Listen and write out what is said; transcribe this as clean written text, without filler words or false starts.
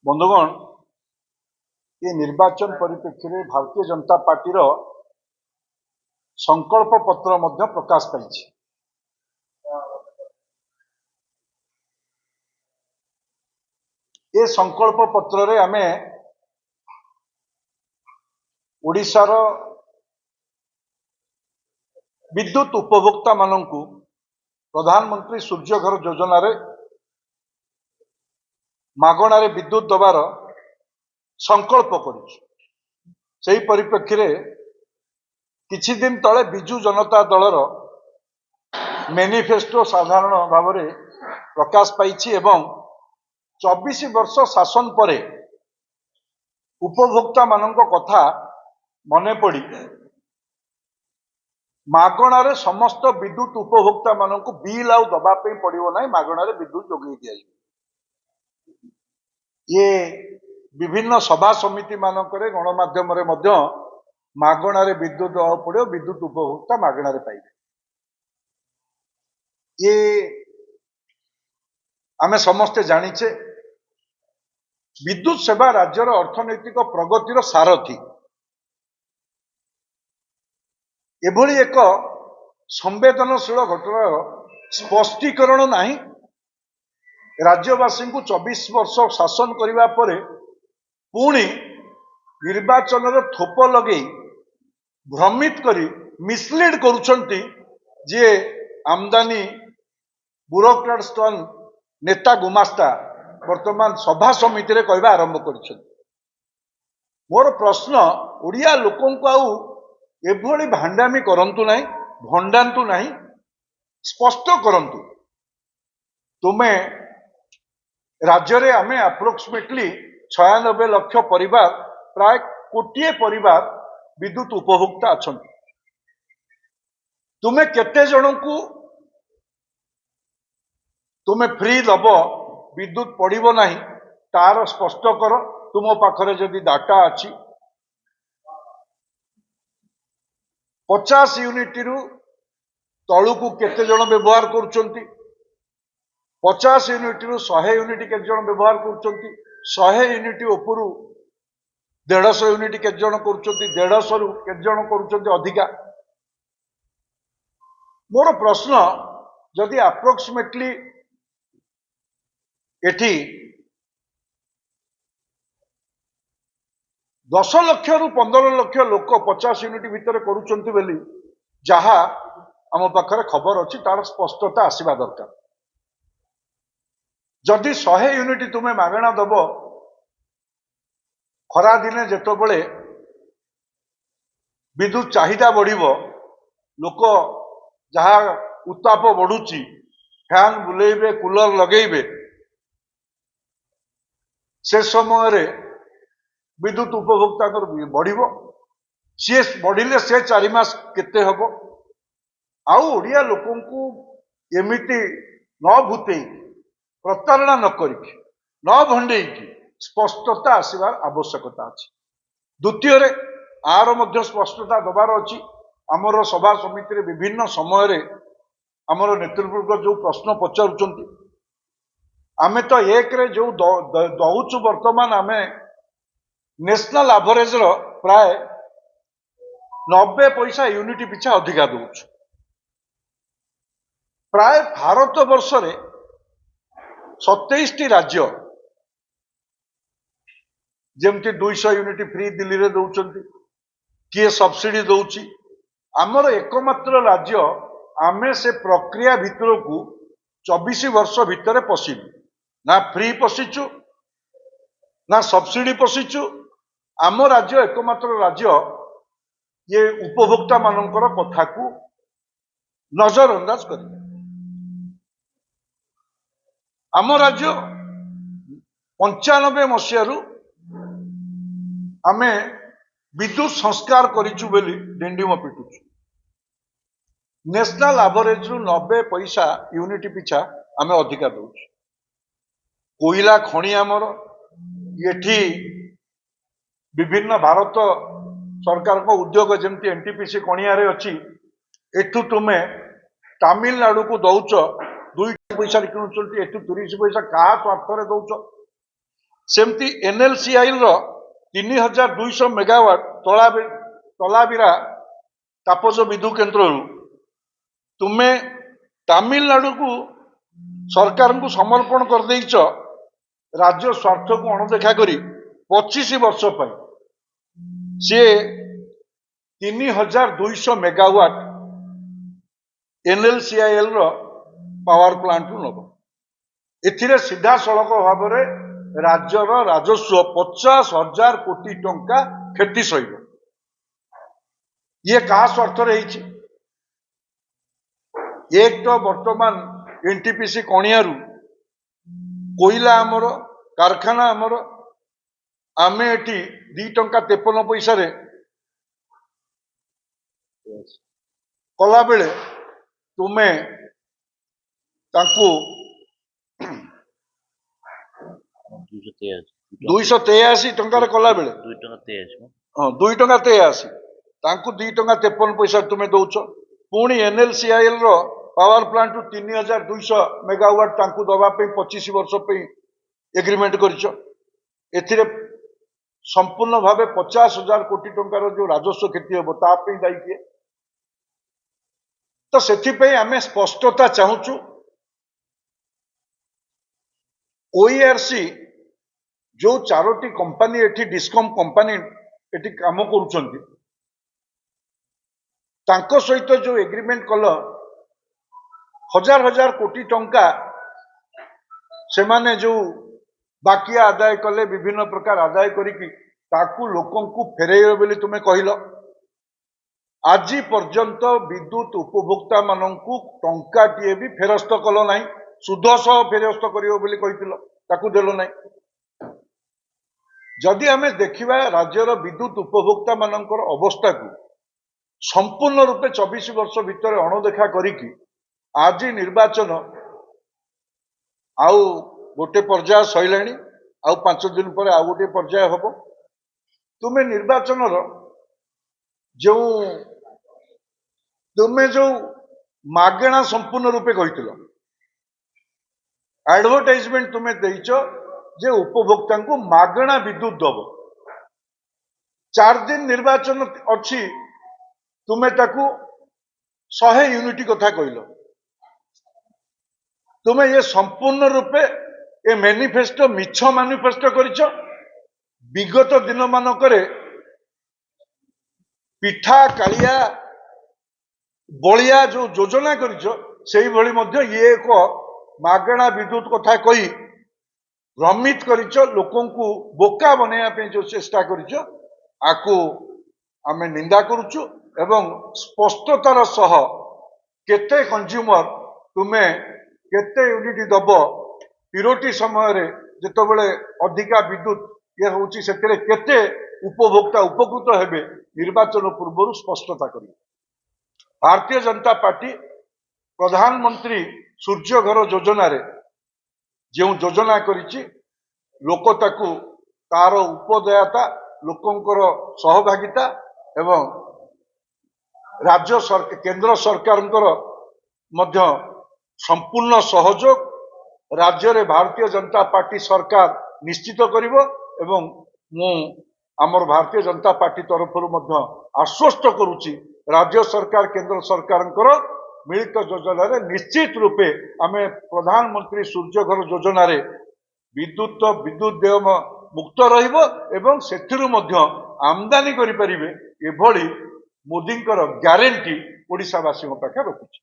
बंधुगण ये निर्वाचन परिप्रेक्षी में भारतीय जनता पार्टी संकल्प पत्र मध्य प्रकाश पाई। ये संकल्प पत्र रे आमे ओडिशार विद्युत उपभोक्ता मानंकु प्रधानमंत्री सूर्यघर योजना रे मागणारे विद्युत दबार संकल्प कर परिप्रेक्षी में किछि दिन तले बिजु जनता दलर मैनिफेस्टो साधारण भाव में प्रकाश पाई एवं 24 वर्ष शासन परे उपभोक्ता मानक कथा मने पड़ी मागणारे समस्त विद्युत उपभोक्ता मानक बिल आउ दबा पड़ो ना मागणारे विद्युत जोगे दि ये विभिन्न सभा समिति मानक गणमाध्यम मागणारे विद्युत दवा पड़ो विद्युत उपभोक्ता मागणारे पाइबे। ये आमे समस्ते जानिचे विद्युत सेवा राज्यर अर्थनैतिक प्रगतिर सारथी एभली एक संवेदनशील घटनार स्पष्टीकरण नहीं। राज्यवासी को 24 वर्ष शासन करने पर पुणी निर्वाचन थोप लगे भ्रमित करी मिसलीड करुछंती जे आमदानी ब्यूरोक्रेट स्टन नेता गुमास्ता वर्तमान सभा समिति रे कहवा आरंभ कर। मोर प्रश्न ओडिया लोकन को आउ एभली भांडामी करंतु नहीं, भंडांतु नहीं, स्पष्ट करंतु। तुमे राज्य रे आमे अप्रोक्सीमेटली 96 लाख परिवार प्राय कोटिए परिवार विद्युत उपभोक्ता अच्छा। तुम्हें केते जन को तुम्हें फ्री दब विद्युत पड़ो ना तार स्पष्ट कर। तुम पाखरे जदि डाटा अच्छी 50 यूनिट रु तलू को केते जन व्यवहार करुछंती, 50 यूनिट रु 100 यूनिट केते जन व्यवहार करुछंती, 100 यूनिट उपरु 150 यूनिट केते जन करुछंती, 150 रु केते जन करुछंती अधिका। मोर प्रश्न जदि अप्रोक्सीमेटली एठी 10 लाख रु 15 लाख लोक 50 यूनिट भितर करुछंती बेली जहा आम पाखरे खबर अच्छी तार स्पष्टता आसीबा दरकार। जदि 100 यूनिट तुम्हें मागणा दब खरा दिने जेतबेले विद्युत चाहिदा बढ़िबो लोक जहा उत्ताप बढ़ुची फैन बुलेबे कूलर लगेबे से समय रे विद्युत उपभोक्ता बढ़िबो सी बढ़िले से 4 मास केते हबो। आउ ओडिया लोकन को एमिति न भूते प्रतारणा न करिक न भंडेकी स्पष्टता आसबार आवश्यकता अच्छी। द्वितीय रे आर मध्य स्पष्टता दबार अच्छी। आमर सभा समिति रे विभिन्न समय रे आमर नेतृत्व जो प्रश्न पचारुचंती आमे तो एक रे जो दउचु वर्तमान आमे नेशनल एवरेज रो प्राय 90 पैसा यूनिट पिछा अधिका दउचु। प्राय भारत वर्ष रे 27 राज्य जेमती 200 यूनिट फ्री दिल्ली रे दउचंती, किए सब्सिडी दउची। आमर एकमात्र राज्य आमे से प्रक्रिया भितर को 24 वर्ष भितर पशिबु ना फ्री पशिचु ना सब्सिडी पशिचु। आम राज्य एकमात्र राज्य ये उपभोक्ता मानकर कथा को नजरअंदाज कर। आम राज्य 95 मसीह आमे विद्युत संस्कार करिचु बेली डेंडीम पिटुचु। नेशनल एवरेज रु 90 पैसा यूनिट पिछा आमे अधिका दउछु। कोयला खणी आमर एठी विभिन्न भारत सरकार को उद्योग जमती एनटीपीसी खणिया रे अछि। एठू तुमे तमिलनाडु को दउच 2 पैसा किणुचंती, एठू 30 पैसा कहा स्वार्थ रे दउच। सेमती एनएलसीआई 3200 मेगावाट तलाबिरा तापज विद्युत केन्द्र तुम्हें तमिलनाडु को सरकार को समर्पण कर देइछ राज्य स्वार्थ को अणदेखा करी 25 वर्ष पर सी 3200 मेगावाट एनएलसीआईएल पावर प्लांट नब एथिरे सीधा सड़क भाव में राज्यर राजस्व 50,000 कोटी टंका क्षति सहिब ये क्या स्वार्थ एक तो वर्तमान एनटीपीसी कणियारू कोईला आमर कारखाना आमर आमे एटी 2 टंका 53 पैसा रे कला बेले तुमे तांको 283 टंका कला बेले 2 टंका 83 तांको 2 टंका 53 पैसा तुम्हें दौच पुणी एनएलसीआईएल पावर प्लांट 3200 मेगावाट तांको दबा 25 वर्ष एग्रीमेंट कर संपूर्ण भाव 50,000 कोटी टंकार जो राजस्व क्षति हम तापी दायी किए तो से आम स्पष्टता चाहूचु ओईआरसी जो 4टी कंपनी एठी डिस्कम कंपनी एठी काम करुछंती तांको सहित जो एग्रीमेंट कल हजार हजार कोटी टंका से माने जो बाकिया आदाय कले विभिन्न प्रकार आदाय करिकी ताकू लोकन को फेरेइबे बोली तुमे कहिल आज पर्यंत विद्युत उपभोक्ता माननकू टंका टीए भी फेरस्त कल नाही सुध सह फेरस्त करियो बोली कहितिल ताकू देलो नाही जदि आमे देखिबा राज्यर विद्युत उपभोक्ता मानकर अवस्था को संपूर्ण रूपे 24 वर्ष भितर अणदेखा करिकी आज निर्वाचन आउ गोटे पर्याय सैलाणी आउ 5 दिन पर आउ गोटे पर्याय हम तुम्हें निर्वाचन जो तुम्हें जो मागेणा संपूर्ण रूपे कही एडवर्टाइजमेंट तुम्हें देइछ जे उपभोक्ता को मागेणा विद्युत दब 4 दिन निर्वाचन अच्छी तुम्हें ताकू 100 यूनिट कथा कहल तुम्हें ये संपूर्ण रूपे ए मैनिफेस्टो मिछ मैनिफेस्टो करिछ विगत दिन मानकरे पिठा कालिया बलिया जो योजना करिछ सेही भली मध्य ये एक मागेणा विद्युत कथा कही भ्रमित करिछ लोकन को बोका बनैया पे जो चेष्टा करिछ आकु आमे निंदा करूछु एवं स्पष्टतार सह केते कंज्यूमर तुम्हें केते यूनिट दब पिरोटी समय रे जेतबेले अधिका विद्युत ये होची सेतरे केते उपभोक्ता उपकृत हेबे निर्वाचन पूर्व स्पष्टता करी भारतीय जनता पार्टी प्रधानमंत्री सूर्य घर योजना रे जो योजना करिछि लोक ताकू तार उपदयता लोकंकर सहभागिता एवं राज्य सरकार केंद्र सरकारंकर मध्य संपूर्ण सहयोग राज्य रे भारतीय जनता पार्टी सरकार निश्चित करिवो एवं मु आमर भारतीय जनता पार्टी तरफ आश्वस्त करुच्ची राज्य सरकार केंद्र सरकारंकर मिलित योजना रे निश्चित रूपे आमे प्रधानमंत्री सूर्य घर योजना रे विद्युत देय मुक्त रहिबो एवं सेथिरु मध्य आमदानी करि परिबे एभली मोदींकर ग्यारंटी ओडिशावासी पाखे रखुछि।